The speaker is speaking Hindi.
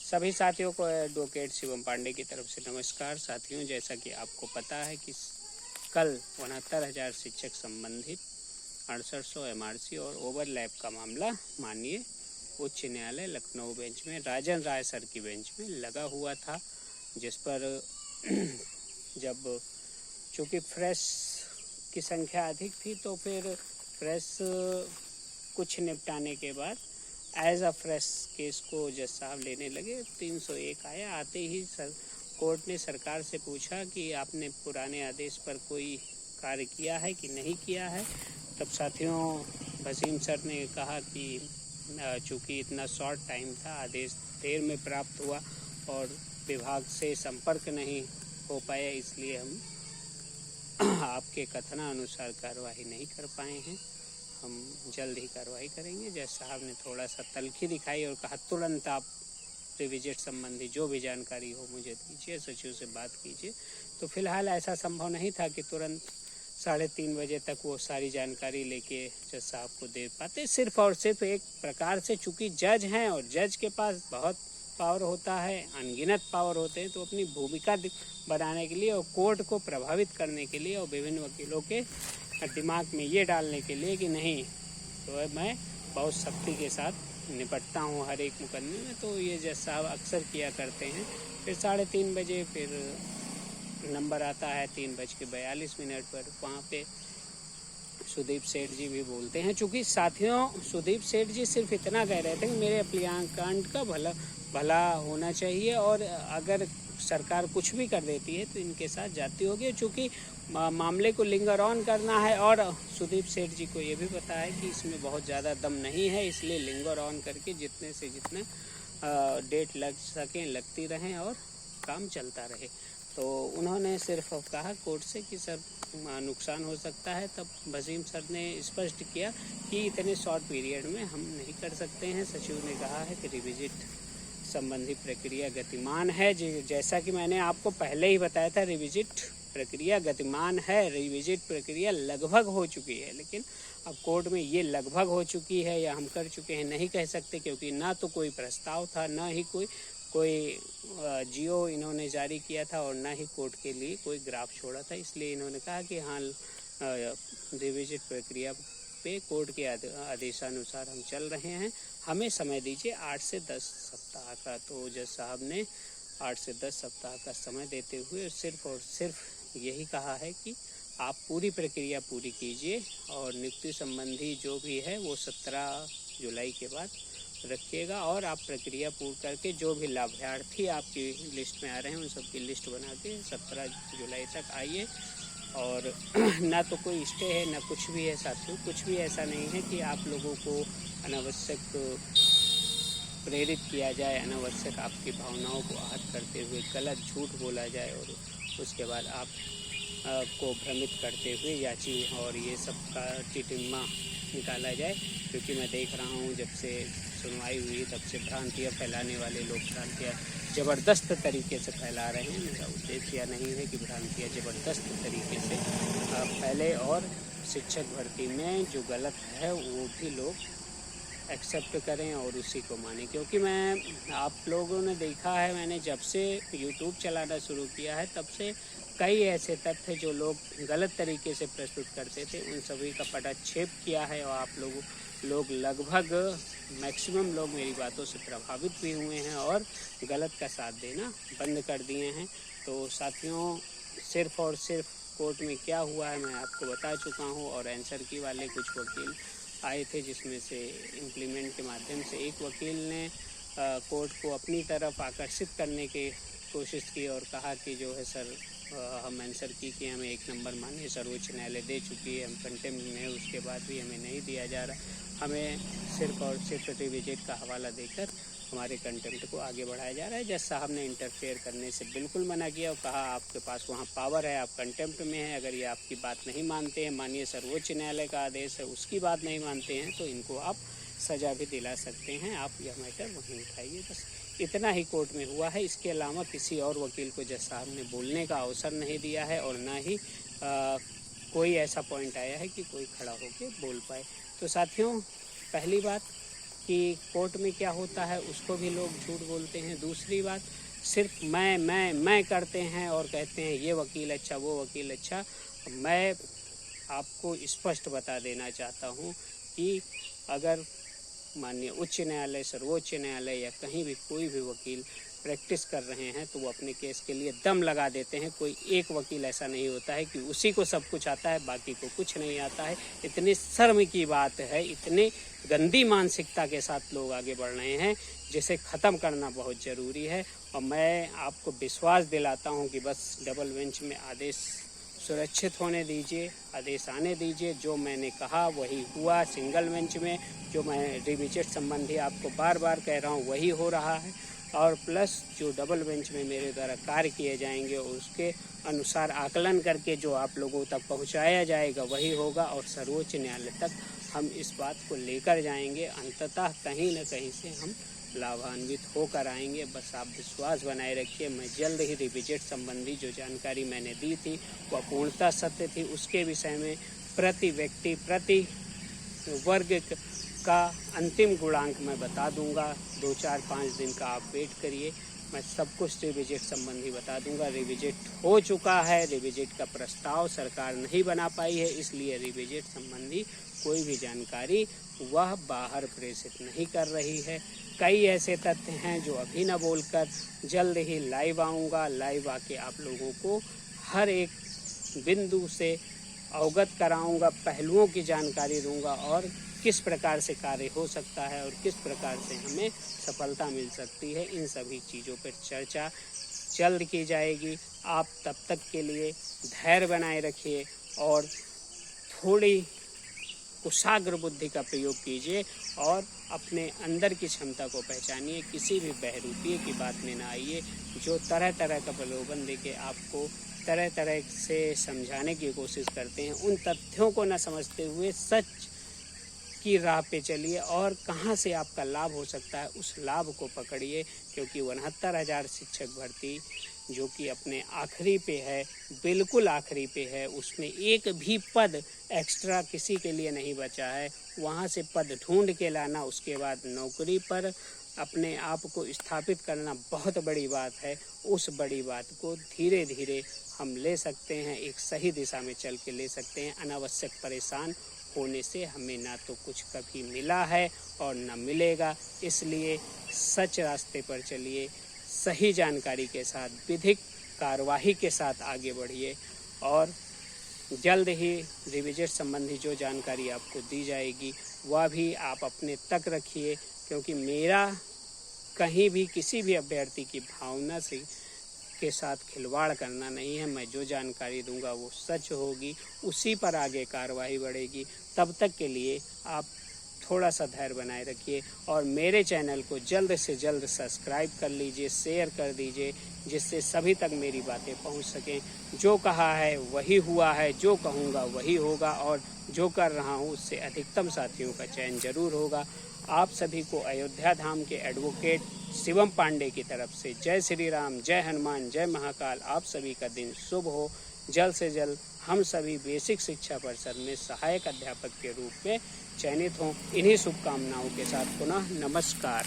सभी साथियों को एडवोकेट शिवम पांडे की तरफ से नमस्कार। साथियों, जैसा कि आपको पता है कि कल 69,000 शिक्षक संबंधित 6800 एमआरसी और ओवरलैप का मामला माननीय उच्च न्यायालय लखनऊ बेंच में राजन राय सर की बेंच में लगा हुआ था, जिस पर जब चूँकि फ्रेश की संख्या अधिक थी तो फिर फ्रेश कुछ निपटाने के बाद एज अ फ्रेश केस को जज साहब लेने लगे। 301 आया। आते ही कोर्ट ने सरकार से पूछा कि आपने पुराने आदेश पर कोई कार्य किया है कि नहीं किया है। तब साथियों वसीम सर ने कहा कि चूँकि इतना शॉर्ट टाइम था, आदेश देर में प्राप्त हुआ और विभाग से संपर्क नहीं हो पाया, इसलिए हम आपके कथनानुसार कार्रवाई नहीं कर पाए हैं। हम जल्द ही कार्रवाई करेंगे। जज साहब ने थोड़ा सा तल्खी दिखाई और कहा तुरंत आप रिविजिट संबंधी जो भी जानकारी हो मुझे दीजिए, सचिव से बात कीजिए। तो फिलहाल ऐसा संभव नहीं था कि तुरंत 3:30 बजे तक वो सारी जानकारी लेके जज साहब को दे पाते। सिर्फ और सिर्फ एक प्रकार से चूँकि जज हैं और जज के पास बहुत पावर होता है, अनगिनत पावर होते हैं, तो अपनी भूमिका बनाने के लिए और कोर्ट को प्रभावित करने के लिए और विभिन्न वकीलों के दिमाग में ये डालने के लिए कि नहीं तो मैं बहुत सख्ती के साथ निपटता हूँ हर एक मुकदमे में, तो ये जज साहब अक्सर किया करते हैं। फिर 3:30 बजे फिर नंबर आता है 3:42 पर, वहाँ पे सुदीप सेठ जी भी बोलते हैं। चूँकि साथियों सुदीप सेठ जी सिर्फ इतना कह रहे थे कि मेरे अप्रियांकांड का भला होना चाहिए और अगर सरकार कुछ भी कर देती है तो इनके साथ जाती होगी। चूँकि मामले को लिंगर ऑन करना है और सुदीप सेठ जी को ये भी पता है कि इसमें बहुत ज़्यादा दम नहीं है, इसलिए लिंगर ऑन करके जितने से जितने डेट लग सकें लगती रहें और काम चलता रहे। तो उन्होंने सिर्फ कहा कोर्ट से कि सर नुकसान हो सकता है। तब वसीम सर ने स्पष्ट किया कि इतने शॉर्ट पीरियड में हम नहीं कर सकते हैं। सचिव ने कहा है कि रिविजिट संबंधी प्रक्रिया गतिमान है। जैसा कि मैंने आपको पहले ही बताया था, रिविजिट प्रक्रिया गतिमान है। रिविजिट प्रक्रिया लगभग हो चुकी है, लेकिन अब कोर्ट में ये लगभग हो चुकी है या हम कर चुके हैं नहीं कह सकते, क्योंकि ना तो कोई प्रस्ताव था, ना ही कोई जियो इन्होंने जारी किया था और ना ही कोर्ट के लिए कोई ग्राफ छोड़ा था। इसलिए इन्होंने कहा कि हाँ रिविजिट प्रक्रिया पे कोर्ट के आदेशानुसार हम चल रहे हैं, हमें समय दीजिए 8 से 10 सप्ताह का। तो जज साहब ने 8 से 10 सप्ताह का समय देते हुए सिर्फ और सिर्फ यही कहा है कि आप पूरी प्रक्रिया पूरी कीजिए और नियुक्ति संबंधी जो भी है वो 17 जुलाई के बाद रखिएगा और आप प्रक्रिया पूर्ण करके जो भी लाभार्थी आपकी लिस्ट में आ रहे हैं उन सबकी लिस्ट बना के 17 जुलाई तक आइए। और ना तो कोई स्टे है ना कुछ भी है साथियों, कुछ भी ऐसा नहीं है कि आप लोगों को अनावश्यक प्रेरित किया जाए, अनावश्यक आपकी भावनाओं को आहत करते हुए गलत झूठ बोला जाए और उसके बाद आप को भ्रमित करते हुए याची और ये सब का टिटिम्मा निकाला जाए। क्योंकि मैं देख रहा हूँ जब से सुनवाई हुई तब से भ्रांतियाँ फैलाने वाले लोग भ्रांतियाँ ज़बरदस्त तरीके से फैला रहे हैं। मेरा उद्देश्य यह नहीं है कि भ्रांतियाँ ज़बरदस्त तरीके से फैले और शिक्षक भर्ती में जो गलत है वो भी लोग एक्सेप्ट करें और उसी को माने। क्योंकि मैं आप लोगों ने देखा है, मैंने जब से यूट्यूब चलाना शुरू किया है तब से कई ऐसे तथ्य जो लोग गलत तरीके से प्रस्तुत करते थे उन सभी का पटाक्षेप किया है और आप लोग लगभग मैक्सिमम लोग मेरी बातों से प्रभावित भी हुए हैं और गलत का साथ देना बंद कर दिए हैं। तो साथियों सिर्फ और सिर्फ कोर्ट में क्या हुआ है मैं आपको बता चुका हूँ और आंसर की वाले कुछ वकील आए थे, जिसमें से इम्प्लीमेंट के माध्यम से एक वकील ने कोर्ट को अपनी तरफ आकर्षित करने की कोशिश की और कहा कि जो है सर हम आंसर की कि हमें 1 नंबर माननीय सर्वोच्च न्यायालय दे चुकी है, हम कंटेम्प्ट में, उसके बाद भी हमें नहीं दिया जा रहा, हमें सिर्फ और सिर्फ रिविजिट का हवाला देकर हमारे कंटेम्प्ट को आगे बढ़ाया जा रहा है। जज साहब ने इंटरफेयर करने से बिल्कुल मना किया और कहा आपके पास वहाँ पावर है, आप कंटेम्प्ट में हैं, अगर ये आपकी बात नहीं मानते हैं, माननीय सर्वोच्च न्यायालय का आदेश है उसकी बात नहीं मानते हैं तो इनको आप सज़ा भी दिला सकते हैं, आप यह मैटर वहीं उठाइए। बस इतना ही कोर्ट में हुआ है। इसके अलावा किसी और वकील को जज साहब ने बोलने का अवसर नहीं दिया है और ना ही कोई ऐसा पॉइंट आया है कि कोई खड़ा होकर बोल पाए। तो साथियों पहली बात कि कोर्ट में क्या होता है उसको भी लोग झूठ बोलते हैं। दूसरी बात, सिर्फ मैं करते हैं और कहते हैं ये वकील अच्छा, वो वकील अच्छा। मैं आपको स्पष्ट बता देना चाहता हूँ कि अगर माननीय उच्च न्यायालय, सर्वोच्च न्यायालय या कहीं भी कोई भी वकील प्रैक्टिस कर रहे हैं तो वो अपने केस के लिए दम लगा देते हैं। कोई एक वकील ऐसा नहीं होता है कि उसी को सब कुछ आता है, बाकी को कुछ नहीं आता है। इतनी शर्म की बात है, इतनी गंदी मानसिकता के साथ लोग आगे बढ़ रहे हैं, जिसे ख़त्म करना बहुत ज़रूरी है। और मैं आपको विश्वास दिलाता हूँ कि बस डबल बेंच में आदेश सुरक्षित होने दीजिए, आदेश आने दीजिए। जो मैंने कहा वही हुआ। सिंगल बेंच में जो मैं रिविजिट संबंधी आपको बार बार कह रहा हूँ वही हो रहा है, और प्लस जो डबल बेंच में मेरे द्वारा कार्य किए जाएंगे उसके अनुसार आकलन करके जो आप लोगों तक पहुंचाया जाएगा वही होगा, और सर्वोच्च न्यायालय तक हम इस बात को लेकर जाएंगे। अंततः कहीं न कहीं से हम लाभान्वित होकर आएंगे। बस आप विश्वास बनाए रखिए। मैं जल्द ही रिविजिट संबंधी जो जानकारी मैंने दी थी वह पूर्णतः सत्य थी। उसके विषय में प्रति व्यक्ति, प्रति वर्ग का अंतिम गुणांक मैं बता दूंगा। 2, 4, 5 दिन का आप वेट करिए, मैं सब कुछ रिविजिट संबंधी बता दूंगा। रिविजिट हो चुका है, रिविजिट का प्रस्ताव सरकार नहीं बना पाई है, इसलिए रिविजिट संबंधी कोई भी जानकारी वह बाहर प्रेषित नहीं कर रही है। कई ऐसे तथ्य हैं जो अभी न बोलकर जल्द ही लाइव आऊँगा। लाइव आके आप लोगों को हर एक बिंदु से अवगत कराऊँगा, पहलुओं की जानकारी दूँगा और किस प्रकार से कार्य हो सकता है और किस प्रकार से हमें सफलता मिल सकती है। इन सभी चीज़ों पर चर्चा जल्द की जाएगी। आप तब तक के लिए धैर्य बनाए रखिए और थोड़ी कुशाग्र बुद्धि का प्रयोग कीजिए और अपने अंदर की क्षमता को पहचानिए। किसी भी बहरूपिये की बात में ना आइए जो तरह तरह का प्रलोभन देके आपको तरह तरह से समझाने की कोशिश करते हैं। उन तथ्यों को न समझते हुए सच की राह पे चलिए और कहाँ से आपका लाभ हो सकता है उस लाभ को पकड़िए, क्योंकि 69,000 शिक्षक भर्ती जो कि अपने आखिरी पे है, बिल्कुल आखिरी पे है, उसमें एक भी पद एक्स्ट्रा किसी के लिए नहीं बचा है। वहाँ से पद ढूंढ के लाना, उसके बाद नौकरी पर अपने आप को स्थापित करना बहुत बड़ी बात है। उस बड़ी बात को धीरे धीरे हम ले सकते हैं, एक सही दिशा में चल के ले सकते हैं। अनावश्यक परेशान होने से हमें ना तो कुछ कभी मिला है और ना मिलेगा। इसलिए सच रास्ते पर चलिए, सही जानकारी के साथ, विधिक कार्यवाही के साथ आगे बढ़िए और जल्द ही रिविजिट संबंधी जो जानकारी आपको दी जाएगी वह भी आप अपने तक रखिए, क्योंकि मेरा कहीं भी किसी भी अभ्यर्थी की भावना से के साथ खिलवाड़ करना नहीं है। मैं जो जानकारी दूंगा वो सच होगी, उसी पर आगे कार्रवाई बढ़ेगी। तब तक के लिए आप थोड़ा सा धैर्य बनाए रखिए और मेरे चैनल को जल्द से जल्द सब्सक्राइब कर लीजिए, शेयर कर दीजिए, जिससे सभी तक मेरी बातें पहुंच सकें। जो कहा है वही हुआ है, जो कहूँगा वही होगा और जो कर रहा हूँ उससे अधिकतम साथियों का चयन जरूर होगा। आप सभी को अयोध्या धाम के एडवोकेट शिवम पांडे की तरफ से जय श्री राम, जय हनुमान, जय महाकाल। आप सभी का दिन शुभ हो। जल्द से जल्द हम सभी बेसिक शिक्षा परिषद में सहायक अध्यापक के रूप में चयनित हों। इन्हीं शुभकामनाओं के साथ पुनः नमस्कार।